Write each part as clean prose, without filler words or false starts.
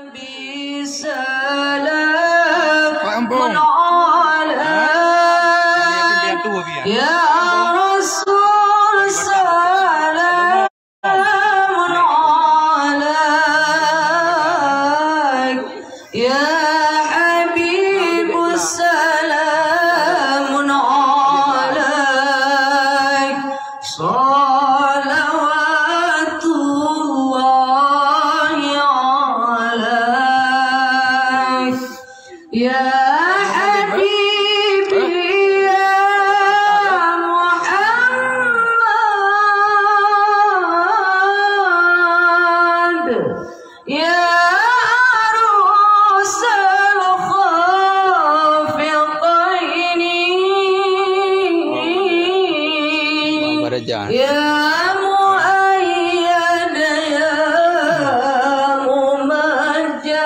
Nabi salamun alaik, ya Rasul salamun alaik, ya Habib salamun alaik, salawatullahi alaik, ya Habibi ya Muhammad, ya Arusal khafiqaini, ya Muayyad ya Mumajjad,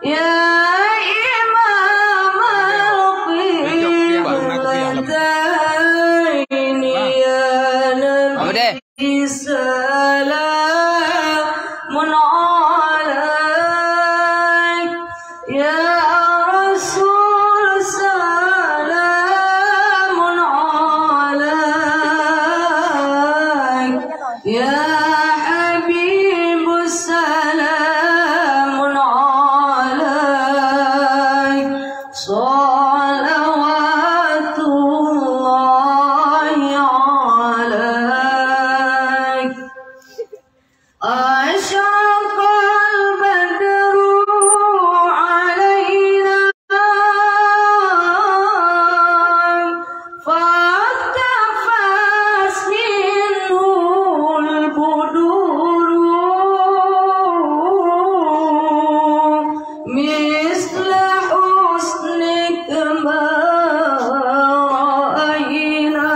ya Imam al-Qiblataini, ya Nabi salamun alaik, ya Rasul salamun alaik, ya Habib salamun alaik, salawatullahi alaik. Asyaqal badru alaina fattafas minhul buduru misla husnik ma ra'ayna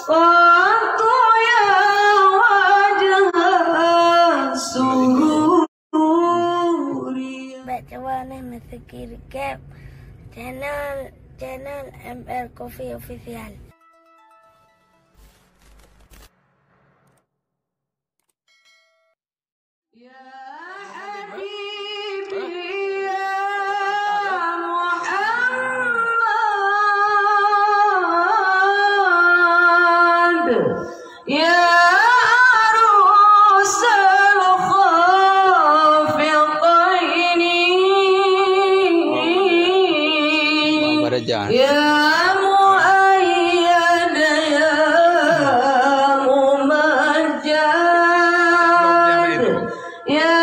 qattu ya wajah sururi. Baca warna Masuki Recap channel ML Coffee Official. Ya Habibi ya Muhammad, ya Arusal khafiqaini, ya Muayyad ya Mumajjad, ya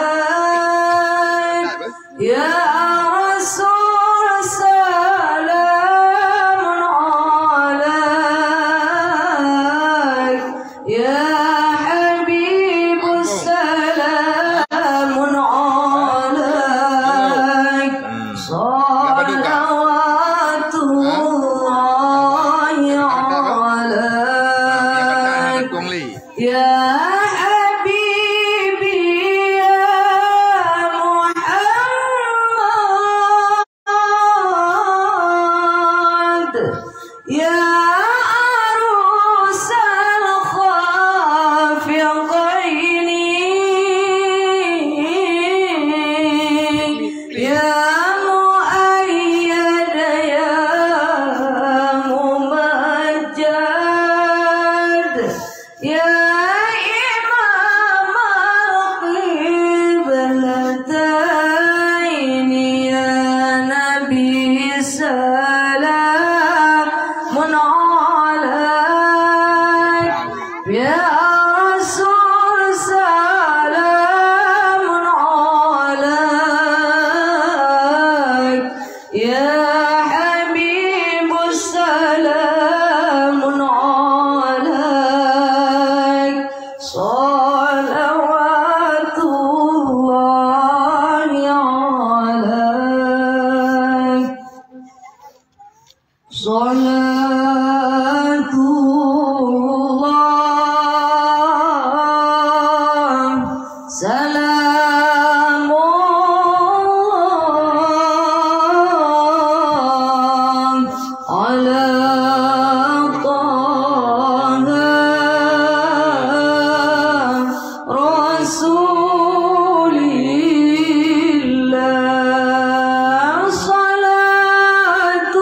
عليك يا رسول سلام عليك يا حبيب سلام عليك صلوات الله عليك يا حبيبي يا محمد يا عروس الخافقين يا مؤيد يا ممجد يا إمام القبلتين يا نبي سلام عليك يا رسول سلام عليك يا حبيب سلام عليك صلوات الله عليك صلاة الله سلام الله على طه رسول الله صلاة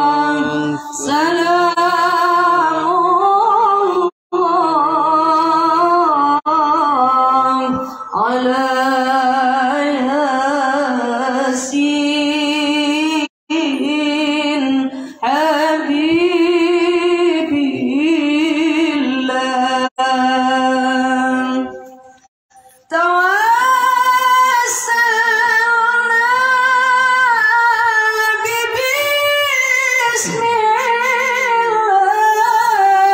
الله سلام الله على ياسين حبيبي الله توسلنا ببسم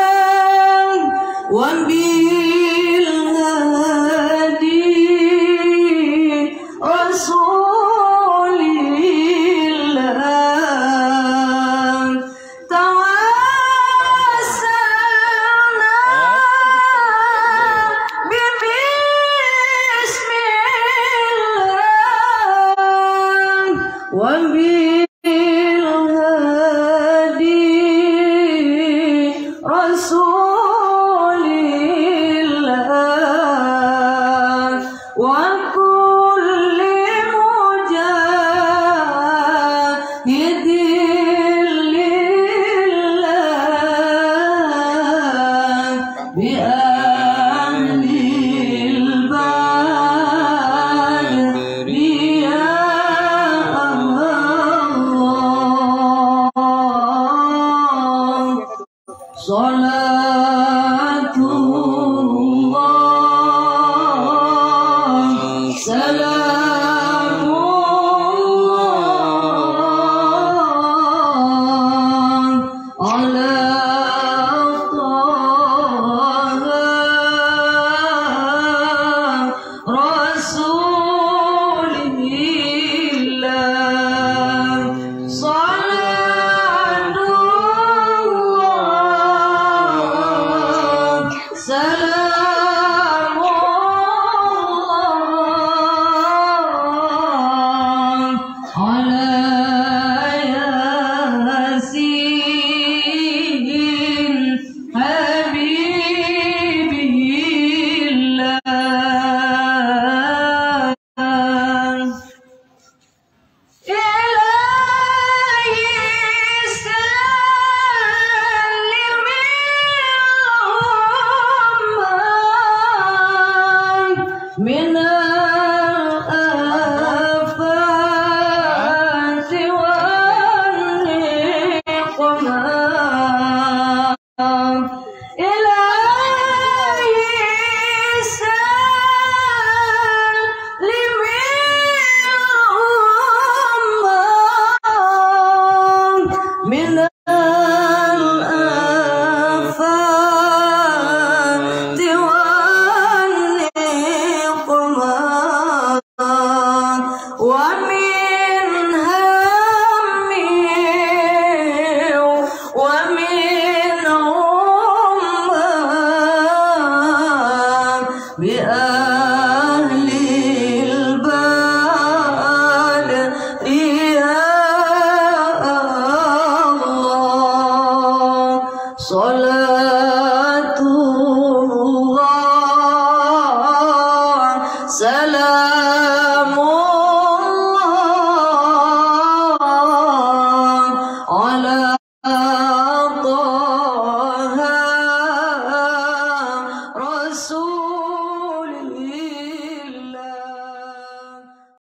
الله وبالهدي رسول الله توسلنا ببسم الله وبالهدي رسول الله وكل مجاهد لله بأهل البدر يا الله صلاة الله سلام الله على طه بأهل البال يا الله صلاة الله سلام